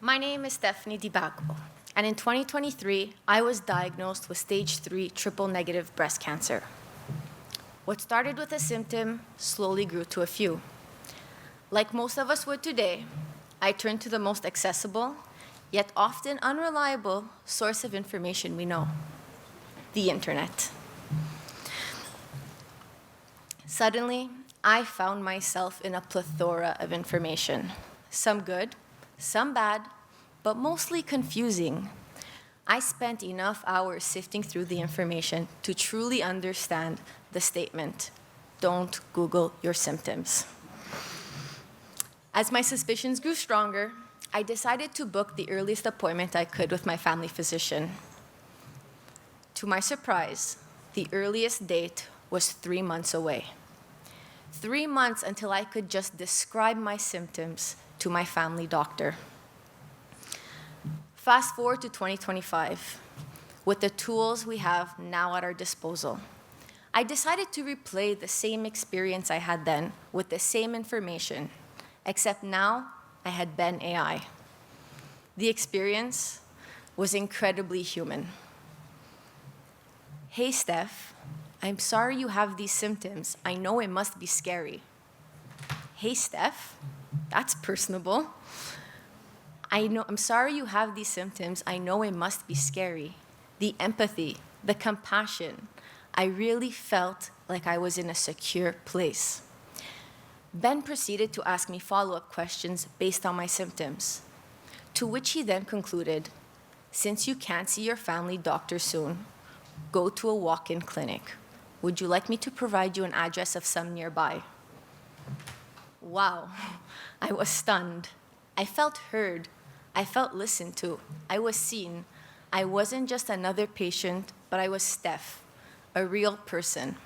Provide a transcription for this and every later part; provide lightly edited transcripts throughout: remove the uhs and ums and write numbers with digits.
My name is Stephanie Dibago, and in 2023, I was diagnosed with stage 3 triple-negative breast cancer. What started with a symptom slowly grew to a few. Like most of us would today, I turned to the most accessible, yet often unreliable source of information we know, the internet. Suddenly, I found myself in a plethora of information, some good, some bad, but mostly confusing. I spent enough hours sifting through the information to truly understand the statement, "Don't Google your symptoms." As my suspicions grew stronger, I decided to book the earliest appointment I could with my family physician. To my surprise, the earliest date was 3 months away. 3 months until I could just describe my symptoms to my family doctor. Fast forward to 2025, with the tools we have now at our disposal. I decided to replay the same experience I had then with the same information, except now I had Ben AI. The experience was incredibly human. "Hey, Steph, I'm sorry you have these symptoms. I know it must be scary." "Hey, Steph, that's personable." I'm sorry you have these symptoms. I know it must be scary." The empathy, the compassion, I really felt like I was in a secure place. Ben proceeded to ask me follow-up questions based on my symptoms, to which he then concluded, "Since you can't see your family doctor soon, go to a walk-in clinic. Would you like me to provide you an address of some nearby?" Wow, I was stunned. I felt heard. I felt listened to. I was seen. I wasn't just another patient, but I was Steph, a real person.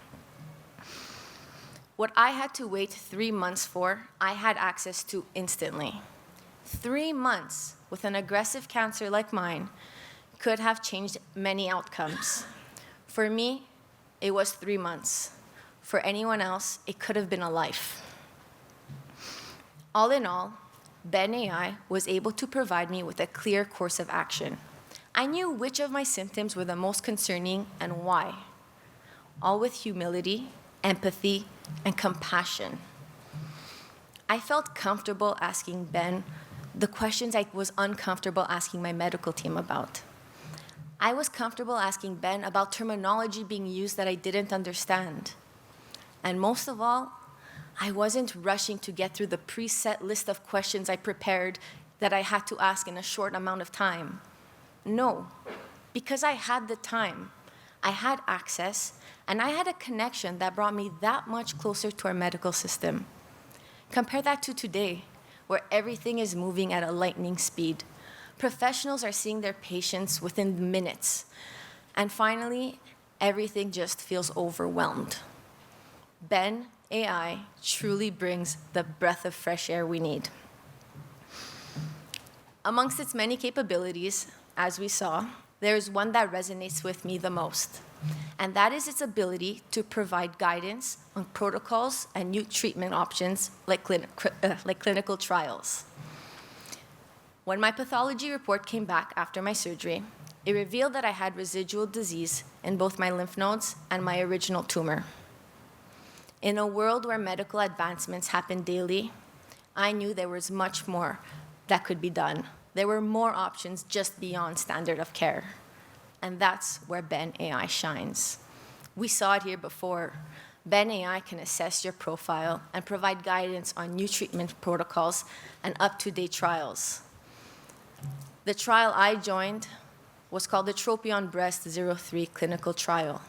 What I had to wait 3 months for, I had access to instantly. 3 months with an aggressive cancer like mine could have changed many outcomes. For me, it was 3 months. For anyone else, it could have been a life. All in all, Ben AI was able to provide me with a clear course of action. I knew which of my symptoms were the most concerning and why, all with humility, empathy, and compassion. I felt comfortable asking Ben the questions I was uncomfortable asking my medical team about. I was comfortable asking Ben about terminology being used that I didn't understand. And most of all, I wasn't rushing to get through the preset list of questions I prepared that I had to ask in a short amount of time. No, because I had the time, I had access, and I had a connection that brought me that much closer to our medical system. Compare that to today, where everything is moving at a lightning speed. Professionals are seeing their patients within minutes. And finally, everything just feels overwhelmed. Ben AI truly brings the breath of fresh air we need. Amongst its many capabilities, as we saw, there is one that resonates with me the most, and that is its ability to provide guidance on protocols and new treatment options like clinical trials. When my pathology report came back after my surgery, it revealed that I had residual disease in both my lymph nodes and my original tumor. In a world where medical advancements happen daily, I knew there was much more that could be done. There were more options just beyond standard of care. And that's where Ben AI shines. We saw it here before. Ben AI can assess your profile and provide guidance on new treatment protocols and up-to-date trials. The trial I joined was called the TROPION-Breast03 clinical trial.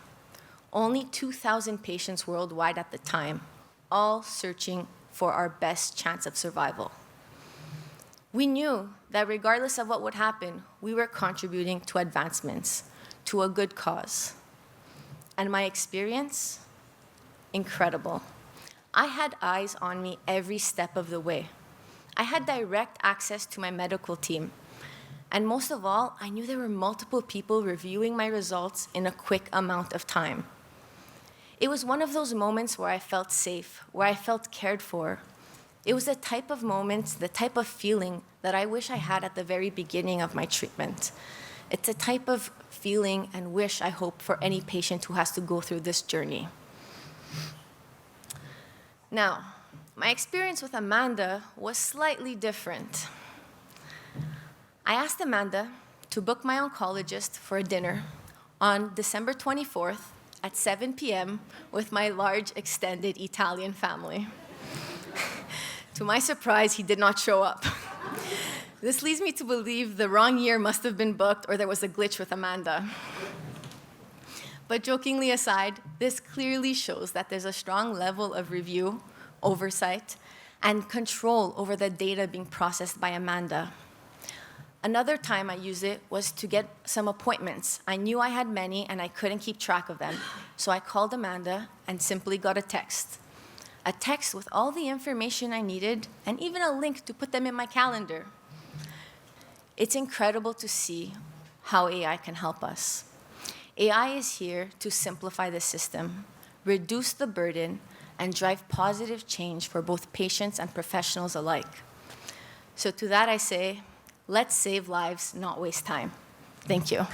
Only 2,000 patients worldwide at the time, all searching for our best chance of survival. We knew that regardless of what would happen, we were contributing to advancements, to a good cause. And my experience? Incredible. I had eyes on me every step of the way. I had direct access to my medical team. And most of all, I knew there were multiple people reviewing my results in a quick amount of time. It was one of those moments where I felt safe, where I felt cared for, It was the type of moments, the type of feeling that I wish I had at the very beginning of my treatment. It's a type of feeling and wish I hope for any patient who has to go through this journey. Now, my experience with Amanda was slightly different. I asked Amanda to book my oncologist for a dinner on December 24th at 7 p.m. with my large extended Italian family. To my surprise, he did not show up. This leads me to believe the wrong year must have been booked or there was a glitch with Amanda. But jokingly aside, this clearly shows that there's a strong level of review, oversight, and control over the data being processed by Amanda. Another time I used it was to get some appointments. I knew I had many and I couldn't keep track of them. So I called Amanda and simply got a text. A text with all the information I needed and even a link to put them in my calendar. It's incredible to see how AI can help us. AI is here to simplify the system, reduce the burden, and drive positive change for both patients and professionals alike. So to that I say, let's save lives, not waste time. Thank you.